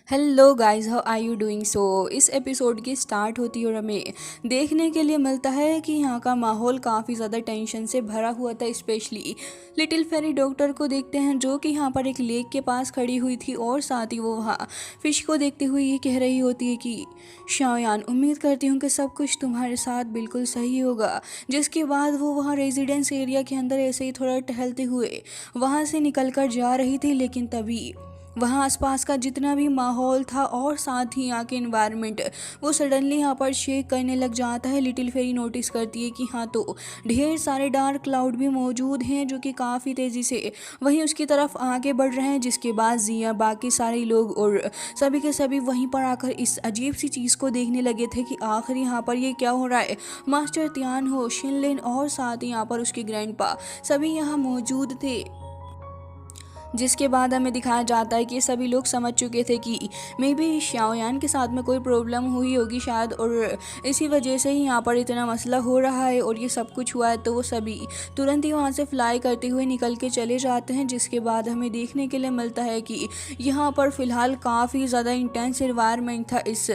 Hello guys, how are you doing. इस episode की start होती है और हमें देखने के लिए मिलता है कि यहाँ का माहौल काफ़ी ज़्यादा टेंशन से भरा हुआ था। स्पेशली लिटिल फेरी डॉक्टर को देखते हैं जो कि यहाँ पर एक लेक के पास खड़ी हुई थी और साथ ही वो वहाँ फिश को देखते हुए ये कह रही होती है कि शाओयान, उम्मीद करती हूँ कि सब कुछ तुम्हारे साथ बिल्कुल सही होगा। जिसके बाद वो वहाँ रेजिडेंस एरिया के अंदर ऐसे ही थोड़ा टहलते हुए वहाँ से निकल कर जा रही थी, लेकिन तभी वहाँ आसपास का जितना भी माहौल था और साथ ही यहाँ के इन्वायरमेंट वो सडनली यहाँ पर शेक करने लग जाता है। लिटिल फेरी नोटिस करती है कि हाँ, तो ढेर सारे डार्क क्लाउड भी मौजूद हैं जो कि काफ़ी तेज़ी से वहीं उसकी तरफ आगे बढ़ रहे हैं। जिसके बाद जिया, बाकी सारे लोग और सभी के सभी वहीं पर आकर इस अजीब सी चीज़ को देखने लगे थे कि आखिर यहाँ पर ये क्या हो रहा है। मास्टर तियान हो, शिनलिन और साथ ही यहाँ पर उसके ग्रैंडपा सभी यहाँ मौजूद थे। जिसके बाद हमें दिखाया जाता है कि सभी लोग समझ चुके थे कि मे बी शाओयान के साथ में कोई प्रॉब्लम हुई होगी शायद, और इसी वजह से ही यहाँ पर इतना मसला हो रहा है और ये सब कुछ हुआ है। तो वो सभी तुरंत ही वहाँ से फ्लाई करते हुए निकल के चले जाते हैं। जिसके बाद हमें देखने के लिए मिलता है कि यहाँ पर फ़िलहाल काफ़ी ज़्यादा इंटेंस इन्वायरमेंट था इस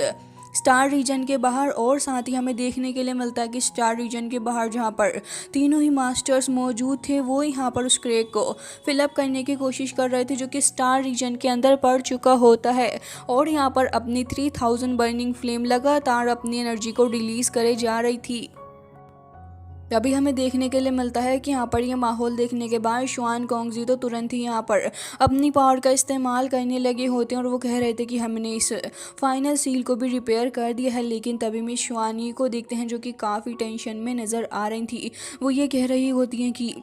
स्टार रीजन के बाहर, और साथ ही हमें देखने के लिए मिलता है कि स्टार रीजन के बाहर जहाँ पर तीनों ही मास्टर्स मौजूद थे वो यहाँ पर उस क्रैक को फिलअप करने की कोशिश कर रहे थे जो कि स्टार रीजन के अंदर पड़ चुका होता है। और यहाँ पर अपनी 3000 बर्निंग फ्लेम लगातार अपनी एनर्जी को रिलीज़ करे जा रही थी। अभी हमें देखने के लिए मिलता है कि यहाँ पर ये माहौल देखने के बाद शुआन कोंगजी तो तुरंत ही यहाँ पर अपनी पावर का इस्तेमाल करने लगे होते हैं और वो कह रहे थे कि हमने इस फाइनल सील को भी रिपेयर कर दिया है। लेकिन तभी में शुआनी को देखते हैं जो कि काफ़ी टेंशन में नज़र आ रही थी। वो ये कह रही होती हैं कि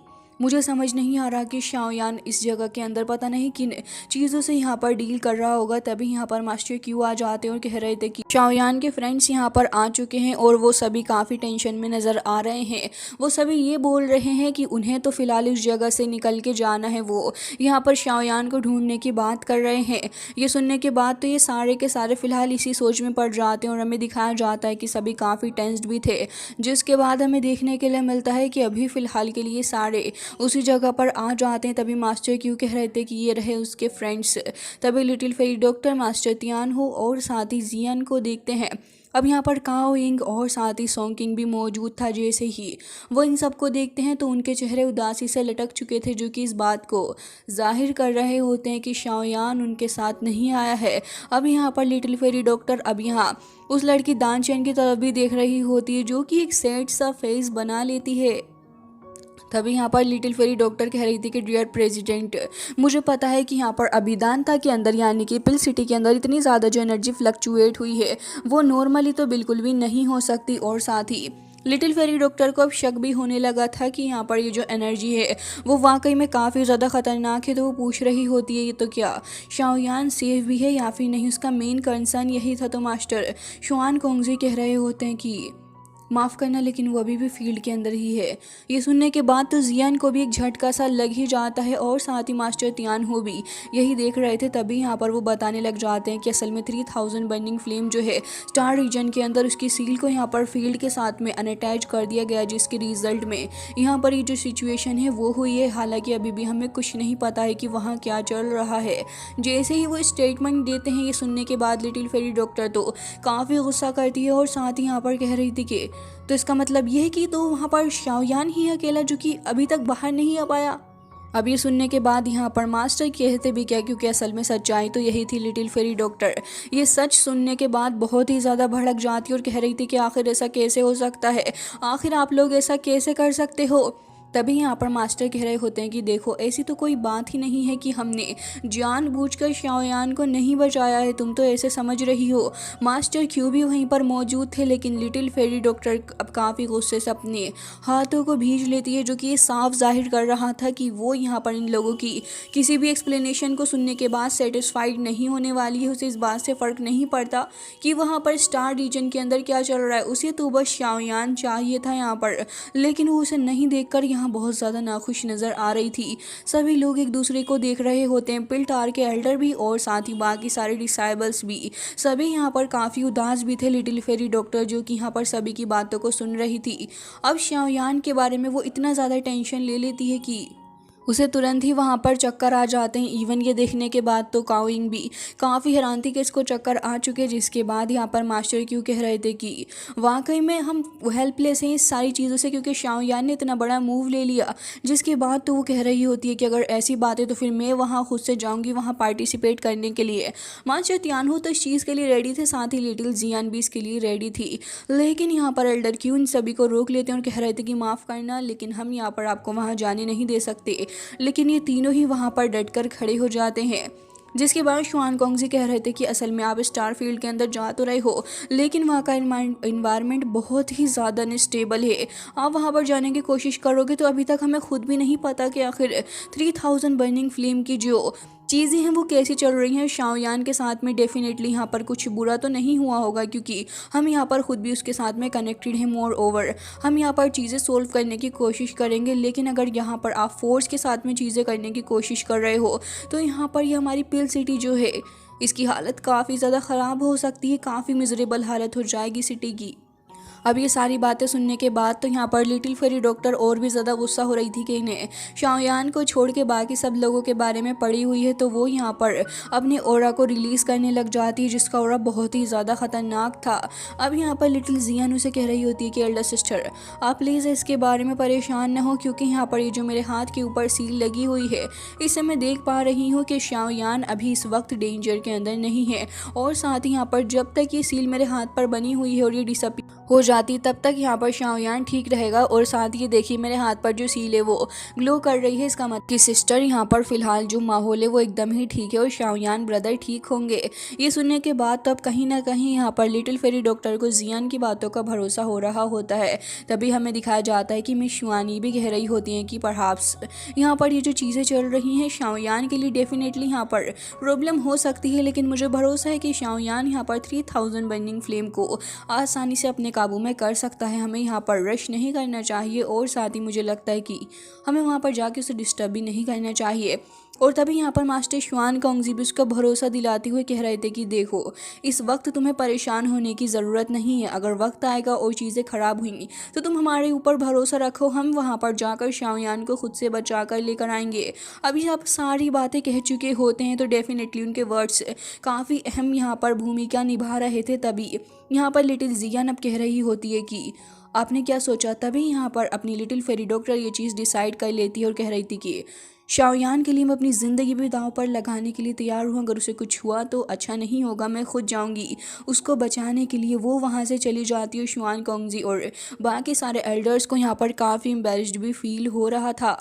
मुझे समझ नहीं आ रहा कि शाओयान इस जगह के अंदर पता नहीं किन चीज़ों से यहाँ पर डील कर रहा होगा। तभी यहाँ पर मास्टर क्यू आ जाते हैं और कह रहे थे कि शाओयान के फ्रेंड्स यहाँ पर आ चुके हैं और वो सभी काफ़ी टेंशन में नज़र आ रहे हैं। वो सभी ये बोल रहे हैं कि उन्हें तो फ़िलहाल इस जगह से निकल के जाना है। वो यहाँ पर शाओयान को ढूंढने की बात कर रहे हैं। ये सुनने के बाद तो ये सारे के सारे फ़िलहाल इसी सोच में पड़ जाते हैं और हमें दिखाया जाता है कि सभी काफ़ी टेंस्ड भी थे। जिसके बाद हमें देखने के लिए मिलता है कि अभी फ़िलहाल के लिए सारे उसी जगह पर आ जाते हैं। तभी मास्टर क्यू कह रहे थे कि ये रहे उसके फ्रेंड्स। तभी little fairy doctor, master Tian हो और साथ ही जियान को देखते हैं। अब यहाँ पर काओ यिंग और साथ ही सोंग भी मौजूद था। जैसे ही वो इन सबको देखते हैं तो उनके चेहरे उदासी से लटक चुके थे जो कि इस बात को जाहिर कर रहे होते हैं कि शाओयान उनके साथ नहीं आया है। अब यहाँ पर लिटिल फेरी डॉक्टर अब यहाँ उस लड़की दानचैन की तरफ भी देख रही होती है जो कि एक सैड सा फेस बना लेती है। तभी यहाँ पर लिटिल फेरी डॉक्टर कह रही थी कि डियर प्रेसिडेंट, मुझे पता है कि यहाँ पर अभिदानता के अंदर यानी कि पिल सिटी के अंदर इतनी ज़्यादा जो एनर्जी फ्लक्चुएट हुई है वो नॉर्मली तो बिल्कुल भी नहीं हो सकती। और साथ ही लिटिल फेरी डॉक्टर को अब शक भी होने लगा था कि यहाँ पर ये जो एनर्जी है वो वाकई में काफ़ी ज़्यादा ख़तरनाक है। तो वो पूछ रही होती है ये तो क्या शाओयान सेफ भी है या फिर नहीं, उसका मेन कंसर्न यही था। तो मास्टर शुआन कोंगजी कह रहे होते हैं कि माफ़ करना लेकिन वो अभी भी फील्ड के अंदर ही है। ये सुनने के बाद तो जियान को भी एक झटका सा लग ही जाता है और साथ ही मास्टर तियान हो भी यही देख रहे थे। तभी यहाँ पर वो बताने लग जाते हैं कि असल में 3000 बर्निंग फ्लेम जो है स्टार रीजन के अंदर उसकी सील को यहाँ पर फील्ड के साथ में अनअटैच कर दिया गया, जिसके रिजल्ट में यहाँ पर ये जो सिचुएशन है वो हुई है। हालांकि अभी भी हमें कुछ नहीं पता है कि वहाँ क्या चल रहा है। जैसे ही वो स्टेटमेंट देते हैं ये सुनने के बाद लिटिल फेरी डॉक्टर तो काफ़ी गुस्सा करती है और साथ ही यहाँ पर कह रही थी कि तो इसका मतलब ये है कि तो वहाँ पर शाओयान ही अकेला जो कि अभी तक बाहर नहीं आ पाया। अब ये सुनने के बाद यहाँ पर मास्टर कहते भी क्या, क्योंकि असल में सच्चाई तो यही थी। लिटिल फेरी डॉक्टर ये सच सुनने के बाद बहुत ही ज़्यादा भड़क जाती और कह रही थी कि आखिर ऐसा कैसे हो सकता है, आखिर आप लोग ऐसा कैसे कर सकते हो। तभी यहाँ पर मास्टर कह रहे होते हैं कि देखो ऐसी तो कोई बात ही नहीं है कि हमने जानबूझकर शाओयान को नहीं बचाया है, तुम तो ऐसे समझ रही हो। मास्टर क्यू भी वहीं पर मौजूद थे, लेकिन लिटिल फेरी डॉक्टर अब काफ़ी गुस्से से अपने हाथों को भींच लेती है जो कि ये साफ जाहिर कर रहा था कि वो यहाँ पर इन लोगों की किसी भी एक्सप्लेनेशन को सुनने के बाद सेटिस्फाइड नहीं होने वाली है। उसे इस बात से फ़र्क नहीं पड़ता कि वहाँ पर स्टार रीजन के अंदर क्या चल रहा है, उसे तो बस शाओयान चाहिए था यहाँ पर। लेकिन वो उसे नहीं देखकर यहाँ बहुत ज़्यादा नाखुश नज़र आ रही थी। सभी लोग एक दूसरे को देख रहे होते हैं, पिल्टार के एल्डर भी और साथ ही बाकी सारे डिसाइबल्स भी सभी यहाँ पर काफ़ी उदास भी थे। लिटिल फेरी डॉक्टर जो कि यहाँ पर सभी की बातों को सुन रही थी, अब शाओयान के बारे में वो इतना ज़्यादा टेंशन ले लेती है कि उसे तुरंत ही वहाँ पर चक्कर आ जाते हैं। इवन ये देखने के बाद तो काओइंग भी काफ़ी हैरान थी कि इसको चक्कर आ चुके हैं, जिसके बाद यहाँ पर मास्टर क्यू कह रहे थे कि वाकई में हम हेल्पलेस हैं इस सारी चीज़ों से, क्योंकि शाओयान ने इतना बड़ा मूव ले लिया। जिसके बाद तो वो कह रही होती है कि अगर ऐसी बात है तो फिर मैं वहाँ खुद से जाऊँगी वहाँ पार्टिसिपेट करने के लिए। मास्टर तियानहू तो इस चीज़ के लिए रेडी थे, साथ ही लिटिल जियान भी इसके लिए रेडी थी। लेकिन यहाँ पर एल्डर क्यू इन सभी को रोक लेते हैं और कह रहे थे कि माफ़ करना, लेकिन हम यहाँ पर आपको वहाँ जाने नहीं दे सकते। लेकिन ये तीनों ही वहाँ पर डटकर खड़े हो जाते हैं। जिसके बाद शुआन कॉन्गजी कह रहे थे कि असल में आप स्टार फील्ड के अंदर जा तो रहे हो, लेकिन वहाँ का इन्वायरमेंट बहुत ही ज़्यादा अनस्टेबल है। आप वहाँ पर जाने की कोशिश करोगे तो अभी तक हमें खुद भी नहीं पता कि आखिर 3000 बर्निंग फ्लेम की जो चीज़ें हैं वो कैसी चल रही हैं। शाओयान के साथ में डेफिनेटली यहाँ पर कुछ बुरा तो नहीं हुआ होगा, क्योंकि हम यहाँ पर खुद भी उसके साथ में कनेक्टेड हैं। मोर ओवर हम यहाँ पर चीज़ें सोल्व करने की कोशिश करेंगे, लेकिन अगर यहाँ पर आप फोर्स के साथ में चीज़ें करने की कोशिश कर रहे हो तो यहाँ पर ये हमारी पिल सिटी जो है इसकी हालत काफ़ी ज़्यादा ख़राब हो सकती है, काफ़ी मिजरेबल हालत हो जाएगी सिटी की। अब ये सारी बातें सुनने के बाद तो यहाँ पर लिटिल फेरी डॉक्टर और भी ज़्यादा गुस्सा हो रही थी कि इन्हें शाओयान को छोड़ के बाकी सब लोगों के बारे में पड़ी हुई है। तो वो यहाँ पर अपने ओरा को रिलीज़ करने लग जाती है, जिसका ओरा बहुत ही ज़्यादा ख़तरनाक था। अब यहाँ पर लिटिल जियान उसे कह रही होती है कि एल्डर सिस्टर आप प्लीज़ इसके बारे में परेशान न हो, क्योंकि यहाँ पर ये जो मेरे हाथ के ऊपर सील लगी हुई है इससे मैं देख पा रही हूँ कि शाओयान अभी इस वक्त डेंजर के अंदर नहीं है। और साथ ही यहाँ पर जब तक ये सील मेरे हाथ पर बनी हुई है और ये डिसअपीयर हो जाती तब तक यहाँ पर शाओयान ठीक रहेगा। और साथ ही देखिए मेरे हाथ पर जो सील है वो ग्लो कर रही है, इसका मतलब कि सिस्टर यहाँ पर फिलहाल जो माहौल है वो एकदम ही ठीक है और शाओयान ब्रदर ठीक होंगे। ये सुनने के बाद तब कहीं ना कहीं यहाँ पर लिटिल फेरी डॉक्टर को जियान की बातों का भरोसा हो रहा होता है। तभी हमें दिखाया जाता है कि मिस शुआनी भी कह रही होती हैं कि परहैप्स यहाँ पर ये जो चीज़ें चल रही हैं शाओयान के लिए डेफिनेटली यहाँ पर प्रॉब्लम हो सकती है, लेकिन मुझे भरोसा है कि शाओयान यहाँ पर 3000 बर्निंग फ्लेम को आसानी से अपने काबू में कर सकता है। हमें यहाँ पर रश नहीं करना चाहिए और साथ ही मुझे लगता है कि हमें वहाँ पर जाके उसे डिस्टर्ब भी नहीं करना चाहिए। और तभी यहाँ पर मास्टर शुआन कॉन्गजी भी उसका भरोसा दिलाते हुए कह रहे थे कि देखो इस वक्त तुम्हें परेशान होने की ज़रूरत नहीं है। अगर वक्त आएगा और चीज़ें ख़राब हुई तो तुम हमारे ऊपर भरोसा रखो, हम वहाँ पर जाकर शाओयान को खुद से बचा कर लेकर आएंगे। अभी आप सारी बातें कह चुके होते हैं तो डेफिनेटली उनके वर्ड्स काफ़ी अहम यहाँ पर भूमिका निभा रहे थे। तभी यहाँ पर लिटिल जियान अब कह रही होती है कि आपने क्या सोचा। तभी यहाँ पर अपनी लिटिल फेरी डॉक्टर ये चीज़ डिसाइड कर लेती है और कह रही थी कि शाओयान के लिए मैं अपनी ज़िंदगी भी दांव पर लगाने के लिए तैयार हूँ। अगर उसे कुछ हुआ तो अच्छा नहीं होगा, मैं खुद जाऊँगी उसको बचाने के लिए। वो वहाँ से चली जाती है शुआन कॉन्गजी और बाकी सारे एल्डर्स को यहाँ पर काफ़ी एम्बैरेस्ड भी फील हो रहा था।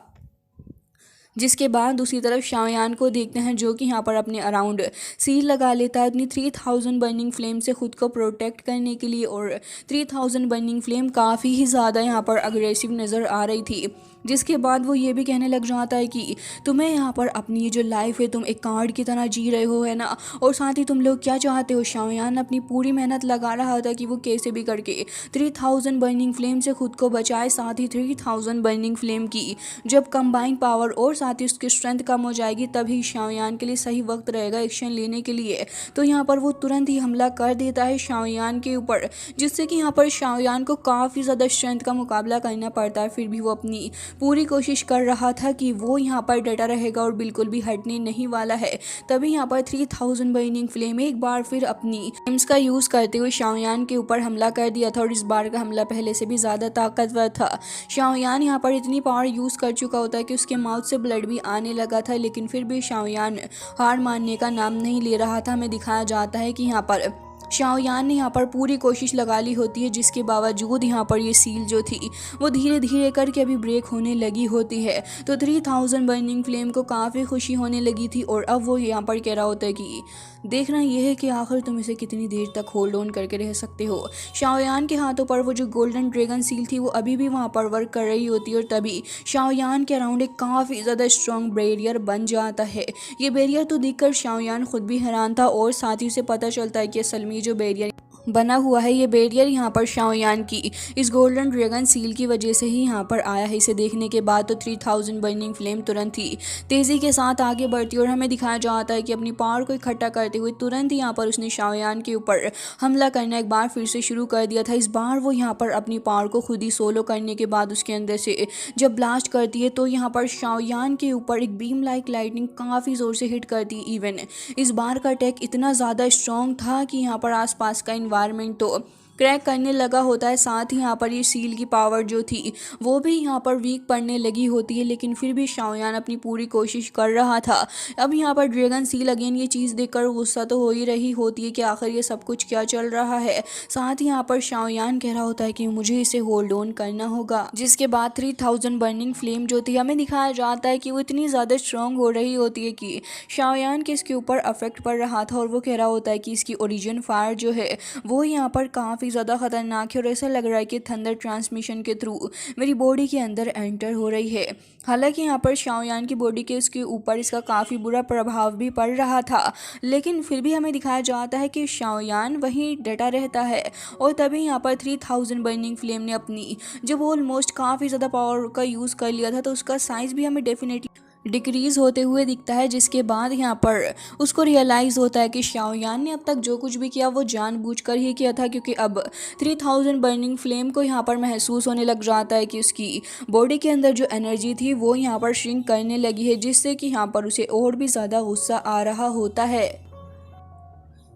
जिसके बाद दूसरी तरफ शाओयान को देखते हैं जो कि यहाँ पर अपने अराउंड सील लगा लेता है अपनी 3000 बर्निंग फ्लेम से खुद को प्रोटेक्ट करने के लिए। और 3000 बर्निंग फ्लेम काफ़ी ही ज़्यादा यहाँ पर अग्रेसिव नज़र आ रही थी। जिसके बाद वो ये भी कहने लग जाता है कि तुम्हें यहाँ पर अपनी जो लाइफ है तुम एक कार्ड की तरह जी रहे हो, है ना। और साथ ही तुम लोग क्या चाहते हो। शाओयान अपनी पूरी मेहनत लगा रहा था कि वो कैसे भी करके 3000 बर्निंग फ्लेम से खुद को बचाए। साथ ही 3000 बर्निंग फ्लेम की जब कंबाइन पावर और साथ ही उसकी स्ट्रेंथ कम हो जाएगी तभी शाओयान के लिए सही वक्त रहेगा एक्शन लेने के लिए। तो यहाँ पर वो तुरंत ही हमला कर देता है शाओयान के ऊपर, जिससे कि यहाँ पर शाओयान को काफ़ी ज़्यादा स्ट्रेंथ का मुकाबला करना पड़ता है। फिर भी वो अपनी पूरी कोशिश कर रहा था कि वो यहाँ पर डटा रहेगा और बिल्कुल भी हटने नहीं वाला है। तभी यहाँ पर 3000 बर्निंग फ्लेम एक बार फिर अपनी फ्लेम्स का यूज़ करते हुए शाओयान के ऊपर हमला कर दिया था और इस बार का हमला पहले से भी ज़्यादा ताकतवर था। शाओयान यहाँ पर इतनी पावर यूज़ कर चुका होता है कि उसके माउथ से ब्लड भी आने लगा था, लेकिन फिर भी शाओयान हार मानने का नाम नहीं ले रहा था। हमें दिखाया जाता है कि यहाँ पर शाओयान ने यहाँ पर पूरी कोशिश लगा ली होती है, जिसके बावजूद यहाँ पर ये सील जो थी वो धीरे धीरे करके अभी ब्रेक होने लगी होती है। तो 3000 बर्निंग फ्लेम को काफ़ी खुशी होने लगी थी और अब वो यहाँ पर कह रहा होता है कि देखना यह है कि आखिर तुम इसे कितनी देर तक होल्ड ऑन करके रह सकते हो। शाओयान के हाथों पर वो जो गोल्डन ड्रैगन सील थी वो अभी भी वहाँ पर वर्क कर रही होती है और तभी शाओयान के अराउंड एक काफ़ी ज़्यादा स्ट्रॉन्ग बैरियर बन जाता है। ये बैरियर तो देखकर शाओयान खुद भी हैरान था और साथ ही उसे पता चलता है कि असल में जो बैरियर बना हुआ है ये बैरियर यहाँ पर शाओयान की इस गोल्डन ड्रैगन सील की वजह से ही यहाँ पर आया है। इसे देखने के बाद तो 3000 बर्निंग फ्लेम तुरंत ही तेज़ी के साथ आगे बढ़ती है और हमें दिखाया जाता है कि अपनी पावर को इकट्ठा करते हुए तुरंत ही यहाँ पर उसने शाओयान के ऊपर हमला करना एक बार फिर से शुरू कर दिया था। इस बार वो यहाँ पर अपनी पावर को खुद ही सोलो करने के बाद उसके अंदर से जब ब्लास्ट करती है तो यहाँ पर शाओयान के ऊपर एक बीम लाइक लाइटनिंग काफ़ी ज़ोर से हिट करती है। इवन इस बार का अटैक इतना ज़्यादा स्ट्रॉन्ग था कि यहाँ पर आसपास का एनवायरनमेंट तो क्रैक करने लगा होता है। साथ ही यहाँ पर ये सील की पावर जो थी वो भी यहाँ पर वीक पड़ने लगी होती है, लेकिन फिर भी शाओयान अपनी पूरी कोशिश कर रहा था। अब यहाँ पर ड्रैगन सील अगेन ये चीज़ देखकर गुस्सा तो हो ही रही होती है कि आखिर ये सब कुछ क्या चल रहा है। साथ ही यहाँ पर शाओयान कह रहा होता है कि मुझे इसे होल्ड ऑन करना होगा, जिसके बाद 3000 बर्निंग फ्लेम जो थी हमें दिखाया जाता है कि वो इतनी ज़्यादा स्ट्रॉन्ग हो रही होती है कि शाओयान के इसके ऊपर अफेक्ट पड़ रहा था। और वो कह रहा होता है कि इसकी ओरिजिन फायर जो है वो यहाँ पर काफ़ी ज़्यादा ख़तरनाक है और ऐसा लग रहा है कि थंडर ट्रांसमिशन के थ्रू मेरी बॉडी के अंदर एंटर हो रही है। हालांकि यहाँ पर शाओयान की बॉडी के इसके ऊपर इसका काफ़ी बुरा प्रभाव भी पड़ रहा था, लेकिन फिर भी हमें दिखाया जाता है कि शाओयान वहीं डटा रहता है। और तभी यहाँ पर 3000 बर्निंग फ्लेम ने अपनी जब ऑलमोस्ट काफ़ी ज़्यादा पावर का यूज़ कर लिया था तो उसका साइज़ भी हमें डेफिनेटली डिक्रीज़ होते हुए दिखता है, जिसके बाद यहाँ पर उसको रियलाइज़ होता है कि शाओयान ने अब तक जो कुछ भी किया वो जानबूझकर ही किया था, क्योंकि अब 3000 बर्निंग फ्लेम को यहाँ पर महसूस होने लग जाता है कि उसकी बॉडी के अंदर जो एनर्जी थी वो यहाँ पर श्रिंक करने लगी है, जिससे कि यहाँ पर उसे और भी ज़्यादा गुस्सा आ रहा होता है।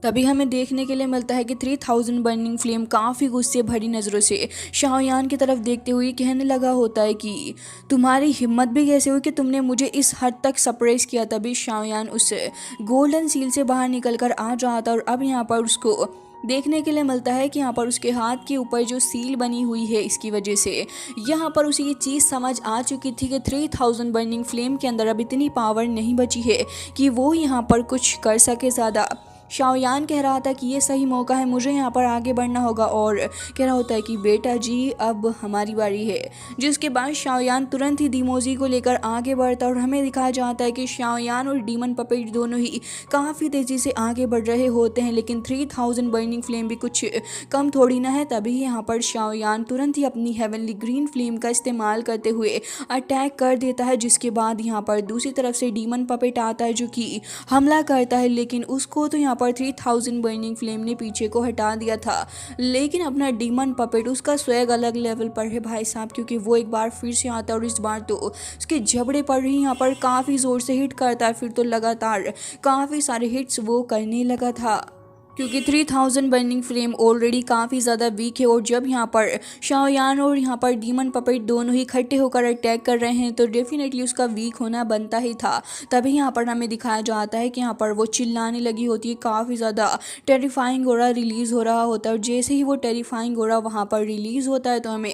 तभी हमें देखने के लिए मिलता है कि 3000 बर्निंग फ्लेम काफ़ी गुस्से भरी नज़रों से शाओयान की तरफ देखते हुए कहने लगा होता है कि तुम्हारी हिम्मत भी कैसे हुई कि तुमने मुझे इस हद तक सरप्राइज किया। तभी शाओयान उस गोल्डन सील से बाहर निकल कर आ रहा था और अब यहाँ पर उसको देखने के लिए मिलता है कि यहाँ पर उसके हाथ के ऊपर जो सील बनी हुई है इसकी वजह से यहाँ पर उसे ये चीज़ समझ आ चुकी थी कि 3000 बर्निंग फ्लेम के अंदर अब इतनी पावर नहीं बची है कि वो यहाँ पर कुछ कर सके ज़्यादा। शाओयान कह रहा था कि ये सही मौका है, मुझे यहाँ पर आगे बढ़ना होगा और कह रहा होता है कि बेटा जी अब हमारी बारी है। जिसके बाद शाओयान तुरंत ही डीमोजी को लेकर आगे बढ़ता और हमें दिखाया जाता है कि शाओयान और डीमन पपेट दोनों ही काफ़ी तेज़ी से आगे बढ़ रहे होते हैं, लेकिन 3000 बर्निंग फ्लेम भी कुछ कम थोड़ी ना है। तभी यहाँ पर शाओयान तुरंत ही अपनी हेवनली ग्रीन फ्लेम का इस्तेमाल करते हुए अटैक कर देता है, जिसके बाद यहाँ पर दूसरी तरफ से डीमन पपेट आता है जो कि हमला करता है, लेकिन उसको तो यहाँ पर 3000 बर्निंग फ्लेम ने पीछे को हटा दिया था। लेकिन अपना डीमन पपेट उसका स्वैग अलग लेवल पर है भाई साहब, क्योंकि वो एक बार फिर से आता है और इस बार तो उसके जबड़े पर ही यहाँ पर काफ़ी ज़ोर से हिट करता है। फिर तो लगातार काफ़ी सारे हिट्स वो करने लगा था, क्योंकि 3000 बर्निंग फ्लेम ऑलरेडी काफ़ी ज़्यादा वीक है। और जब यहाँ पर शाओयान और यहाँ पर डीमन पपेट दोनों ही इकट्ठे होकर अटैक कर रहे हैं तो डेफिनेटली उसका वीक होना बनता ही था। तभी यहाँ पर हमें दिखाया जाता है कि यहाँ पर वो चिल्लाने लगी होती है, काफ़ी ज़्यादा टेरिफाइंग ऑरा रिलीज़ हो रहा होता है। और जैसे ही वो टेरिफाइंग ऑरा वहाँ पर रिलीज़ होता है तो हमें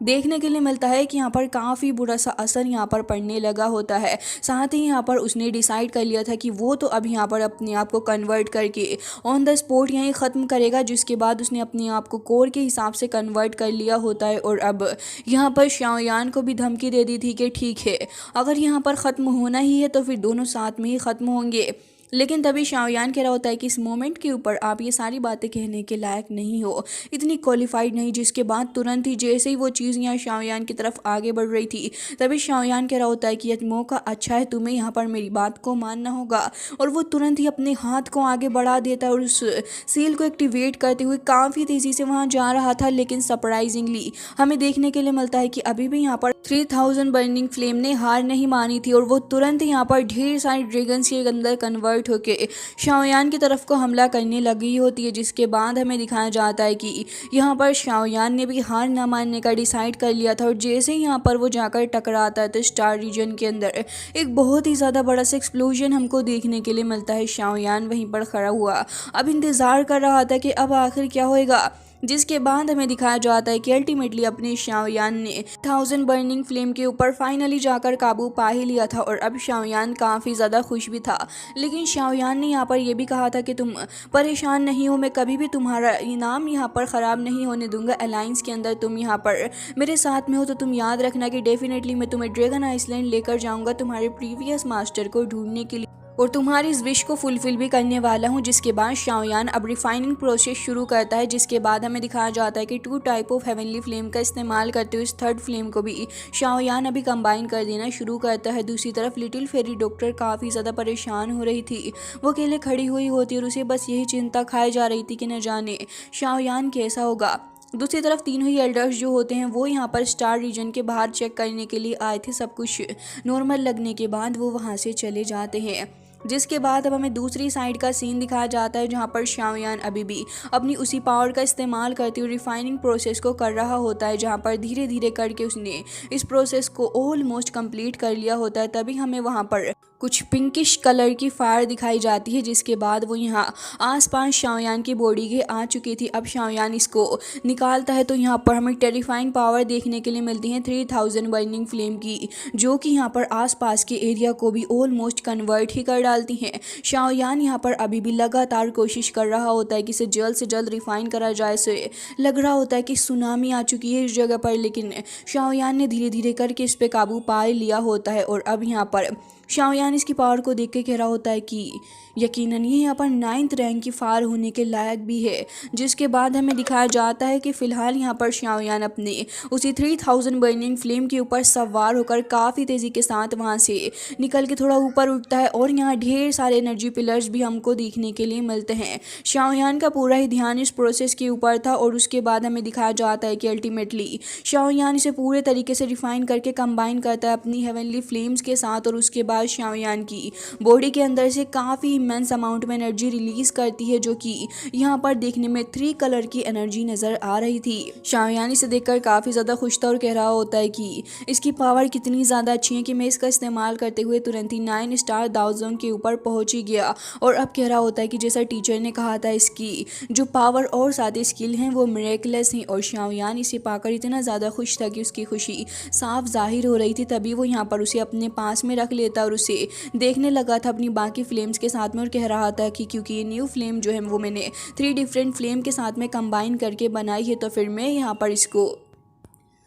देखने के लिए मिलता है कि यहाँ पर काफ़ी बुरा सा असर यहाँ पर पड़ने लगा होता है। साथ ही यहाँ पर उसने डिसाइड कर लिया था कि वो तो अब यहाँ पर अपने आप को कन्वर्ट करके ऑन द स्पॉट यहीं ख़त्म करेगा, जिसके बाद उसने अपने आप को कोर के हिसाब से कन्वर्ट कर लिया होता है। और अब यहाँ पर शाओयान को भी धमकी दे दी थी कि ठीक है अगर यहाँ पर ख़त्म होना ही है तो फिर दोनों साथ में ही ख़त्म होंगे। लेकिन तभी शाओयान कह रहा होता है कि इस मोमेंट के ऊपर आप ये सारी बातें कहने के लायक नहीं हो, इतनी क्वालिफाइड नहीं। जिसके बाद तुरंत ही जैसे ही वो चीज़ यहाँ शाओयान की तरफ आगे बढ़ रही थी तभी शाओयान कह रहा होता है कि यह मौका अच्छा है, तुम्हें यहाँ पर मेरी बात को मानना होगा। और वो तुरंत ही अपने हाथ को आगे बढ़ा देता है और उस सील को एक्टिवेट करते हुए काफ़ी तेज़ी से वहाँ जा रहा था। लेकिन सरप्राइजिंगली हमें देखने के लिए मिलता है कि अभी भी यहाँ पर 3000 बर्निंग फ्लेम ने हार नहीं मानी थी और वो तुरंत यहाँ पर ढेर सारे ड्रैगन्स के अंदर कन्वर्ट होके शाओयान की तरफ को हमला करने लगी होती है। जिसके बाद हमें दिखाया जाता है कि यहाँ पर शाओयान ने भी हार ना मानने का डिसाइड कर लिया था। और जैसे ही यहाँ पर वो जाकर टकराता है तो स्टार रीजन के अंदर एक बहुत ही ज़्यादा बड़ा सा एक्सप्लोजन हमको देखने के लिए मिलता है। शाओयान वहीं पर खड़ा हुआ अब इंतज़ार कर रहा था कि अब आखिर क्या होएगा। जिसके बाद हमें दिखाया जाता है कि अल्टीमेटली अपने शाओयान ने 1000 बर्निंग फ्लेम के ऊपर फाइनली जाकर काबू पा ही लिया था। और अब शाओयान काफ़ी ज़्यादा खुश भी था। लेकिन शाओयान ने यहाँ पर यह भी कहा था कि तुम परेशान नहीं हो, मैं कभी भी तुम्हारा इनाम यहाँ पर ख़राब नहीं होने दूंगा। अलायंस के अंदर तुम यहाँ पर मेरे साथ में हो तो तुम याद रखना कि डेफिनेटली मैं तुम्हें ड्रैगन आइसलैंड लेकर जाऊँगा तुम्हारे प्रीवियस मास्टर को ढूंढने के लिए। और तुम्हारी इस विश को फुलफिल भी करने वाला हूँ। जिसके बाद शाओयान अब रिफाइनिंग प्रोसेस शुरू करता है, जिसके बाद हमें दिखाया जाता है कि 2 टाइप ऑफ हेवनली फ्लेम का इस्तेमाल करते हुए इस थर्ड फ्लेम को भी शाओयान अभी कंबाइन कर देना शुरू करता है। दूसरी तरफ लिटिल फेरी डॉक्टर काफ़ी ज़्यादा परेशान हो रही थी। वो अकेले खड़ी हुई होती और उसे बस यही चिंता खाई जा रही थी कि न जाने शाओयान कैसा होगा। दूसरी तरफ तीनों ही एल्डर्स जो होते हैं वो यहाँ पर स्टार रीजन के बाहर चेक करने के लिए आए थे। सब कुछ नॉर्मल लगने के बाद वो वहाँ से चले जाते हैं। जिसके बाद अब हमें दूसरी साइड का सीन दिखाया जाता है, जहाँ पर शाओयान अभी भी अपनी उसी पावर का इस्तेमाल करते हुए रिफाइनिंग प्रोसेस को कर रहा होता है, जहाँ पर धीरे धीरे करके उसने इस प्रोसेस को ऑलमोस्ट कंप्लीट कर लिया होता है। तभी हमें वहाँ पर कुछ पिंकिश कलर की फायर दिखाई जाती है, जिसके बाद वो यहाँ आसपास शाओयान की बॉडी के आ चुकी थी। अब शाओयान इसको निकालता है तो यहाँ पर हमें टेरिफाइंग पावर देखने के लिए मिलती है 3000 बर्निंग फ्लेम की, जो कि यहाँ पर आसपास के एरिया को भी ऑलमोस्ट कन्वर्ट ही कर डालती हैं। शाओयान यहाँ पर अभी भी लगातार कोशिश कर रहा होता है कि इसे जल्द से जल्द रिफाइन करा जाए। से लग रहा होता है कि सुनामी आ चुकी है इस जगह पर, लेकिन शाओयान ने धीरे धीरे करके इस पे काबू पा लिया होता है। और अब यहाँ पर शाओयान इसकी पावर को देख के कह रहा होता है कि यकीनन ये यहाँ पर 9th रैंक की फायर होने के लायक भी है। जिसके बाद हमें दिखाया जाता है कि फ़िलहाल यहाँ पर शाओयान अपने उसी 3000 बर्निंग फ्लेम के ऊपर सवार होकर काफ़ी तेज़ी के साथ वहाँ से निकल के थोड़ा ऊपर उठता है। और यहाँ ढेर सारे एनर्जी पिलर्स भी हमको देखने के लिए मिलते हैं। शाओयान का पूरा ही ध्यान इस प्रोसेस के ऊपर था। और उसके बाद हमें दिखाया जाता है कि अल्टीमेटली शाओयान इसे पूरे तरीके से रिफाइन करके कंबाइन करता है अपनी हेवनली फ्लेम्स के साथ। और उसके बाद शाओयान की बॉडी के अंदर से काफ़ी इमेंस अमाउंट में एनर्जी रिलीज करती है, जो कि यहाँ पर देखने में 3 कलर की एनर्जी नज़र आ रही थी। शाओयान इसे देखकर काफ़ी ज़्यादा खुश था और कह रहा होता है कि इसकी पावर कितनी ज़्यादा अच्छी है कि मैं इसका इस्तेमाल करते हुए तुरंत ही 9 स्टार दाउजोन के ऊपर पहुँच ही गया। और अब कह रहा होता है कि जैसा टीचर ने कहा था, इसकी जो पावर और साथ ही स्किल हैं वो मिरेकलेस हैं। और शाओयान इसे पाकर इतना ज़्यादा खुश था कि उसकी खुशी साफ जाहिर हो रही थी। तभी वो यहाँ पर उसे अपने पास में रख लेता और उसे देखने लगा था अपनी बाकी फ्लेम्स के साथ में। और कह रहा था कि क्योंकि ये न्यू फ्लेम जो है वो मैंने 3 डिफरेंट फ्लेम के साथ में कंबाइन करके बनाई है, तो फिर मैं यहाँ पर इसको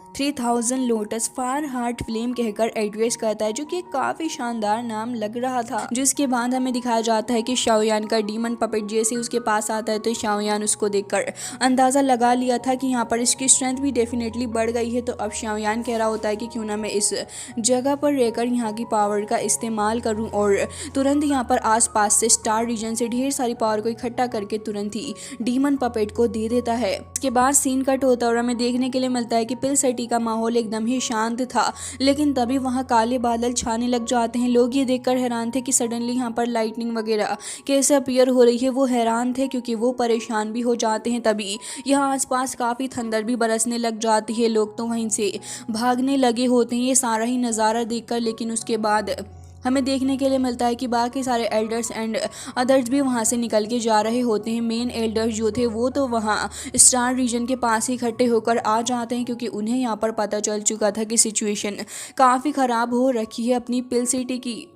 3000 लोटस फायर हार्ट फ्लेम कहकर एड्रेस करता है, जो कि काफ़ी शानदार नाम लग रहा था। जिसके बाद हमें दिखाया जाता है कि शाओयान का डीमन पपेट जैसे उसके पास आता है, तो शाओयान उसको देखकर अंदाज़ा लगा लिया था कि यहाँ पर इसकी स्ट्रेंथ भी डेफिनेटली बढ़ गई है। तो अब शाओयान कह रहा होता है कि क्यों ना मैं इस जगह पर रहकर यहाँ की पावर का इस्तेमाल करूँ। और तुरंत यहाँ पर आसपास से स्टार रीजन से ढेर सारी पावर को इकट्ठा करके तुरंत ही डीमन पपेट को दे देता है। इसके बाद सीन कट होता है और हमें देखने के लिए मिलता है कि पिल सिटी का माहौल एकदम ही शांत था, लेकिन तभी वहां काले बादल छाने लग जाते हैं। लोग ये देखकर हैरान थे कि सडनली यहाँ पर लाइटनिंग वगैरह कैसे अपीयर हो रही है। वो हैरान थे क्योंकि वो परेशान भी हो जाते हैं। तभी यहाँ आसपास काफ़ी थंडर भी बरसने लग जाती है। लोग तो वहीं से भागने लगे होते हैं ये सारा ही नज़ारा देखकर। लेकिन उसके बाद हमें देखने के लिए मिलता है कि बाकी सारे एल्डर्स एंड अदर्स भी वहाँ से निकल के जा रहे होते हैं। मेन एल्डर्स जो थे वो तो वहाँ स्टार रीजन के पास ही इकट्ठे होकर आ जाते हैं, क्योंकि उन्हें यहाँ पर पता चल चुका था कि सिचुएशन काफ़ी ख़राब हो रखी है अपनी पिल सिटी की।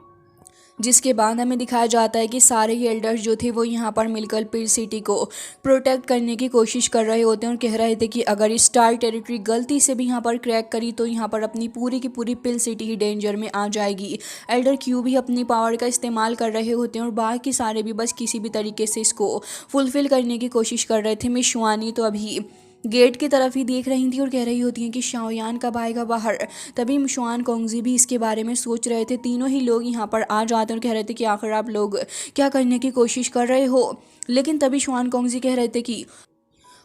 जिसके बाद हमें दिखाया जाता है कि सारे ही एल्डर्स जो थे वो यहाँ पर मिलकर पिल सिटी को प्रोटेक्ट करने की कोशिश कर रहे होते हैं। और कह रहे थे कि अगर इस स्टार टेरिटरी गलती से भी यहाँ पर क्रैक करी तो यहाँ पर अपनी पूरी की पूरी पिल सिटी ही डेंजर में आ जाएगी। एल्डर क्यू भी अपनी पावर का इस्तेमाल कर रहे होते हैं और बाकी सारे भी बस किसी भी तरीके से इसको फुलफिल करने की कोशिश कर रहे थे। मिस शुआनी तो अभी गेट की तरफ ही देख रही थी और कह रही होती हैं कि शाओयान कब आएगा बाहर। तभी शुआन कोंगजी भी इसके बारे में सोच रहे थे। तीनों ही लोग यहाँ पर आ जाते हैं और कह रहे थे कि आखिर आप लोग क्या करने की कोशिश कर रहे हो। लेकिन तभी शुआन कोंगजी कह रहे थे कि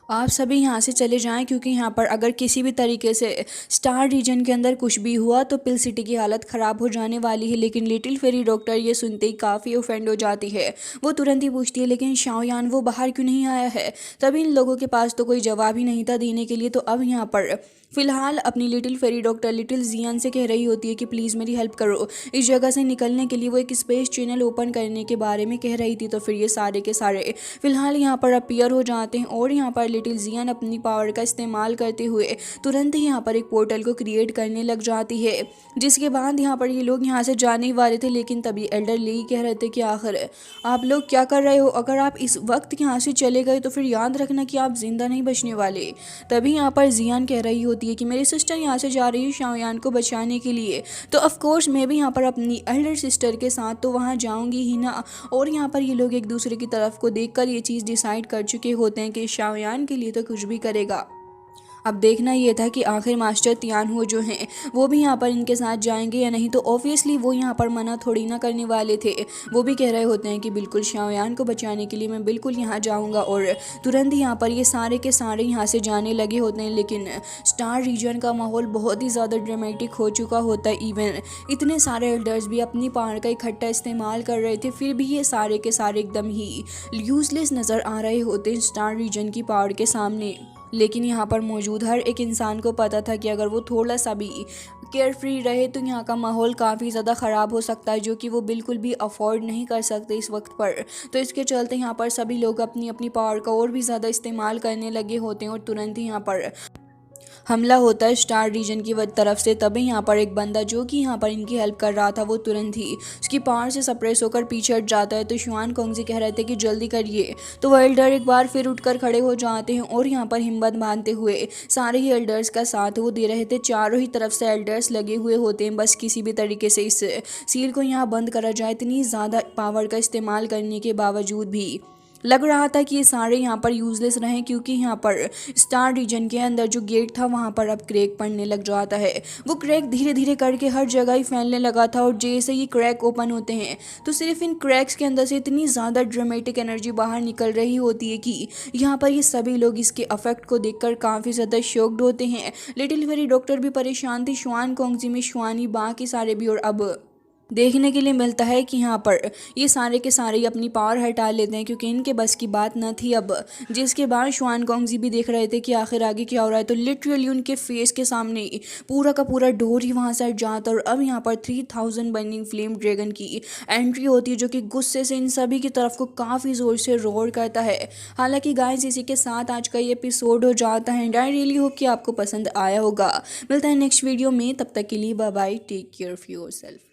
आप सभी यहाँ से चले जाएं, क्योंकि यहाँ पर अगर किसी भी तरीके से स्टार रीजन के अंदर कुछ भी हुआ तो पिल सिटी की हालत ख़राब हो जाने वाली है। लेकिन लिटिल फेरी डॉक्टर ये सुनते ही काफ़ी ऑफेंड हो जाती है। वो तुरंत ही पूछती है लेकिन शाओयान वो बाहर क्यों नहीं आया है। तभी इन लोगों के पास तो कोई जवाब ही नहीं था देने के लिए। तो अब यहाँ पर फिलहाल अपनी लिटिल फेरी डॉक्टर लिटिल जियान से कह रही होती है कि प्लीज़ मेरी हेल्प करो इस जगह से निकलने के लिए। वो एक स्पेस चैनल ओपन करने के बारे में कह रही थी। तो फिर ये सारे के सारे फिलहाल यहाँ पर अपीयर हो जाते हैं और यहाँ पर लिटिल जियान अपनी पावर का इस्तेमाल करते हुए तुरंत ही यहाँ पर एक पोर्टल को क्रिएट करने लग जाती है, जिसके बाद यहाँ पर ये लोग यहाँ से जाने ही वाले थे, लेकिन तभी एल्डर ली कह रहे थे कि आखिर आप लोग क्या कर रहे हो, अगर आप इस वक्त यहाँ से चले गए तो फिर याद रखना कि आप जिंदा नहीं बचने वाले। तभी यहाँ पर जियान कह रही होती है कि मेरी सिस्टर यहाँ से जा रही है शाओयान को बचाने के लिए, तो ऑफ कोर्स मैं भी यहाँ पर अपनी एल्डर सिस्टर के साथ तो वहाँ जाऊंगी ही ना। और यहाँ पर ये लोग एक दूसरे की तरफ को देखकर ये चीज़ डिसाइड कर चुके होते हैं कि शाओयान के लिए तो कुछ भी करेगा। अब देखना ये था कि आखिर मास्टर तियानहू जो हैं वो भी यहाँ पर इनके साथ जाएंगे या नहीं, तो ऑब्वियसली वो यहाँ पर मना थोड़ी ना करने वाले थे। वो भी कह रहे होते हैं कि बिल्कुल शाओयान को बचाने के लिए मैं बिल्कुल यहाँ जाऊँगा, और तुरंत ही यहाँ पर ये सारे के सारे यहाँ से जाने लगे होते हैं। लेकिन स्टार रीजन का माहौल बहुत ही ज़्यादा ड्रामेटिक हो चुका होता है। इवन इतने सारे एल्डर्स भी अपनी पावर का इकट्ठा इस्तेमाल कर रहे थे, फिर भी ये सारे के सारे एकदम ही यूजलेस नज़र आ रहे होते हैं स्टार रीजन की पावर के सामने। लेकिन यहाँ पर मौजूद हर एक इंसान को पता था कि अगर वो थोड़ा सा भी केयर फ्री रहे तो यहाँ का माहौल काफ़ी ज़्यादा ख़राब हो सकता है, जो कि वो बिल्कुल भी अफोर्ड नहीं कर सकते इस वक्त पर। तो इसके चलते यहाँ पर सभी लोग अपनी अपनी पावर का और भी ज़्यादा इस्तेमाल करने लगे होते हैं, और तुरंत ही यहाँ पर हमला होता है स्टार रीजन की तरफ से। तभी यहाँ पर एक बंदा जो कि यहाँ पर इनकी हेल्प कर रहा था वो तुरंत ही उसकी पावर से सप्रेस होकर पीछे हट जाता है। तो शुआन कोंगजी कह रहे थे कि जल्दी करिए, तो वह एल्डर एक बार फिर उठकर खड़े हो जाते हैं और यहाँ पर हिम्मत बांधते हुए सारे ही एल्डर्स का साथ वो दे रहे थे। चारों ही तरफ से एल्डर्स लगे हुए होते हैं, बस किसी भी तरीके से इस सील को यहाँ बंद करा जाए। इतनी ज़्यादा पावर का इस्तेमाल करने के बावजूद भी लग रहा था कि ये सारे यहाँ पर यूजलेस रहें, क्योंकि यहाँ पर स्टार रीजन के अंदर जो गेट था वहाँ पर अब क्रैक पड़ने लग जाता है। वो क्रैक धीरे धीरे करके हर जगह ही फैलने लगा था, और जैसे ही क्रैक ओपन होते हैं तो सिर्फ इन क्रैक्स के अंदर से इतनी ज़्यादा ड्रामेटिक एनर्जी बाहर निकल रही होती है कि यहाँ पर ये सभी लोग इसके अफेक्ट को देखकर काफ़ी ज़्यादा शॉक्ड होते हैं। लिटिल फेरी डॉक्टर भी परेशान थी, शुआन कोंगजी में शुआनी बाकी सारे भी, और अब देखने के लिए मिलता है कि यहाँ पर ये सारे के सारे अपनी पावर हटा लेते हैं, क्योंकि इनके बस की बात न थी अब। जिसके बाद शुआन कोंगजी भी देख रहे थे कि आखिर आगे क्या हो रहा है, तो लिटरली उनके फेस के सामने पूरा का पूरा डोर ही वहाँ से हट जाता है, और अब यहाँ पर 3000 बर्निंग फ्लेम ड्रैगन की एंट्री होती है, जो कि गुस्से से इन सभी की तरफ को काफ़ी ज़ोर से रोर करता है। हालांकि गाइस इसी के साथ आज का ये एपिसोड हो जाता है, एंड आई रियली होप कि आपको पसंद आया होगा। मिलता है नेक्स्ट वीडियो में, तब तक के लिए bye bye, take care of yourself.